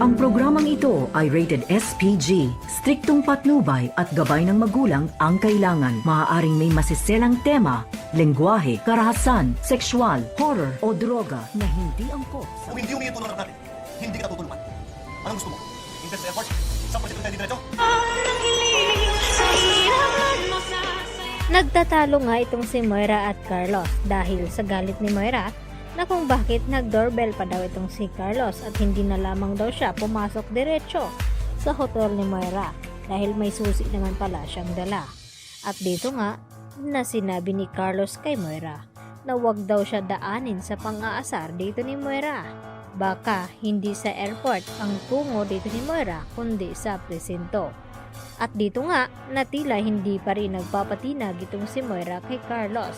Ang programang ito ay rated SPG. Striktong patnubay at gabay ng magulang ang kailangan. Maaaring may masiselang tema, lengguwahe, karahasan, sexual, horror o droga na hindi angkop sa... Kung hindi humingi tulong natin, hindi kita tutulungan. Anong gusto mo? Invest effort? Isang proyekto tayo diretso? Nagtatalo nga itong si Moira at Carlos dahil sa galit ni Moira na kung bakit nag-doorbell pa daw itong si Carlos at hindi na lamang daw siya pumasok diretso sa hotel ni Moira dahil may susi naman pala siyang dala. At dito nga na sinabi ni Carlos kay Moira na wag daw siya daanin sa pang-aasar dito ni Moira. Baka hindi sa airport ang tungo dito ni Moira kundi sa presinto. At dito nga na tila hindi pa rin nagpapatinag itong si Moira kay Carlos.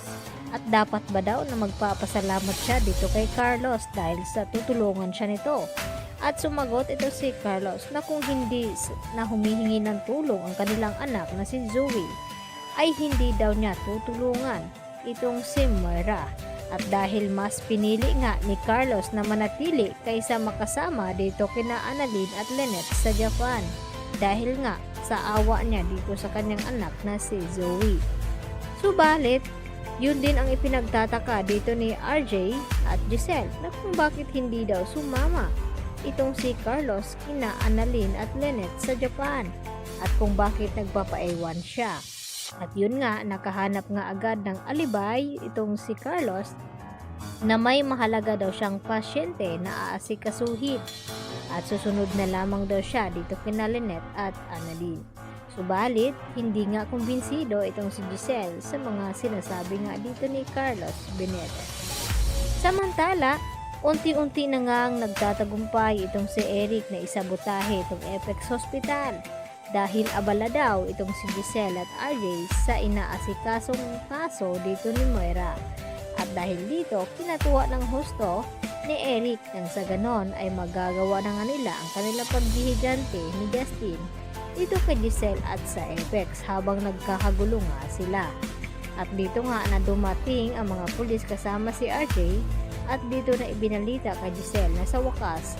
At dapat ba daw na magpapasalamat siya dito kay Carlos dahil sa tutulungan siya nito. At sumagot ito si Carlos na kung hindi na humihingi ng tulong ang kanilang anak na si Zoe ay hindi daw niya tutulungan itong si Moira. At dahil mas pinili nga ni Carlos na manatili kaysa makasama dito kina Annalyn at Lynette sa Japan dahil nga sa awa niya dito sa kanyang anak na si Zoe. Subalit, yun din ang ipinagtataka dito ni RJ at Giselle na kung bakit hindi daw sumama itong si Carlos kina Annalyn at Lynette sa Japan at kung bakit nagpapaiwan siya. At yun nga, nakahanap nga agad ng alibay itong si Carlos na may mahalaga daw siyang pasyente na aasikasuhin at susunod na lamang daw siya dito kina Lynette at Annalyn. Subalit, hindi nga kumbinsido itong si Giselle sa mga sinasabi nga dito ni Carlos Benitez. Samantala, unti-unti na ngang nagtatagumpay itong si Eric na isabotahe itong Apex Hospital dahil abala daw itong si Giselle at RJ sa inaasikasong kaso dito ni Moira. At dahil dito, kinatuwa ng husto ni Eric nang sa ganon ay magagawa na nga nila ang kanilang paghihigante ni Justin dito kay Giselle at sa Apex habang nagkakagulo nga sila. At dito nga na dumating ang mga pulis kasama si RJ at dito na ibinalita kay Giselle na sa wakas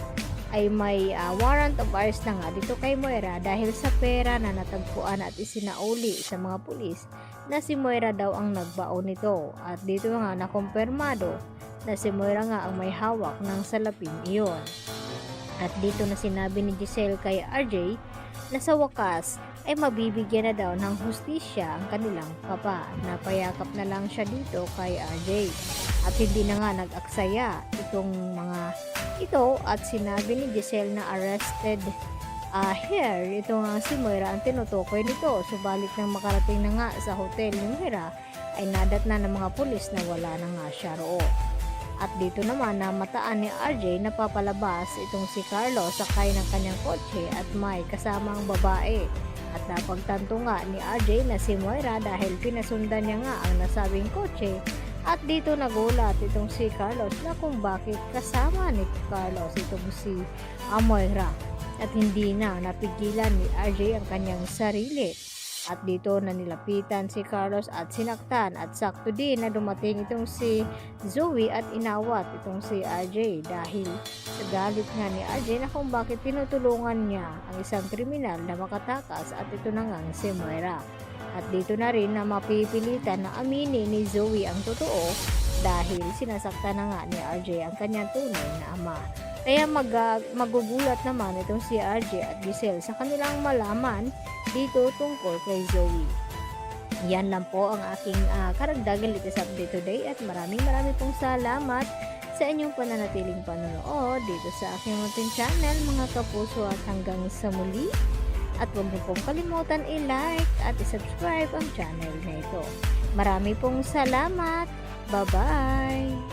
ay may warrant of arrest na nga dito kay Moira dahil sa pera na natagpuan at isinauli sa mga pulis na si Moira daw ang nagbaon nito. At dito nga nakumpirmado na si Moira nga ang may hawak ng salaping iyon. At dito na sinabi ni Giselle kay RJ na sa wakas ay mabibigyan na daw ng hustisya ang kanilang papa. Napayakap na lang siya dito kay RJ. At hindi na nga nag-aksaya itong mga ito at sinabi ni Giselle na arrested here. Ito nga si Moira ang tinutukoy nito. Subalit nang makarating na nga sa hotel ni Moira ay nadatna ng mga pulis na wala na nga siya roon. At dito naman namataan ni RJ na papalabas itong si Carlos sakay ng kanyang kotse at may kasamang babae. At napagtanto nga ni RJ na si Moira dahil pinasundan niya nga ang nasabing kotse. At dito nagulat itong si Carlos na kung bakit kasama ni Carlos itong si Moira. At hindi na napigilan ni RJ ang kanyang sarili. At dito na nilapitan si Carlos at sinaktan at sakto din na dumating itong si Zoe at inawat itong si RJ dahil sa galit nga ni RJ na kung bakit tinutulungan niya ang isang kriminal na makatakas at ito na nga si Moira. At dito na rin na mapipilitan na aminin ni Zoe ang totoo dahil sinasaktan na nga ni RJ ang kanyang tunay na ama. Kaya magugulat naman itong si RJ at Giselle sa kanilang malaman dito tungkol kay Zoe. Yan lang po ang aking karagdagan latest update today at maraming pong salamat sa inyong pananatiling panonood dito sa aking munting channel mga kapuso at hanggang sa muli. At huwag niyo pong kalimutan i-like at i-subscribe ang channel na ito. Marami pong salamat. Bye-bye!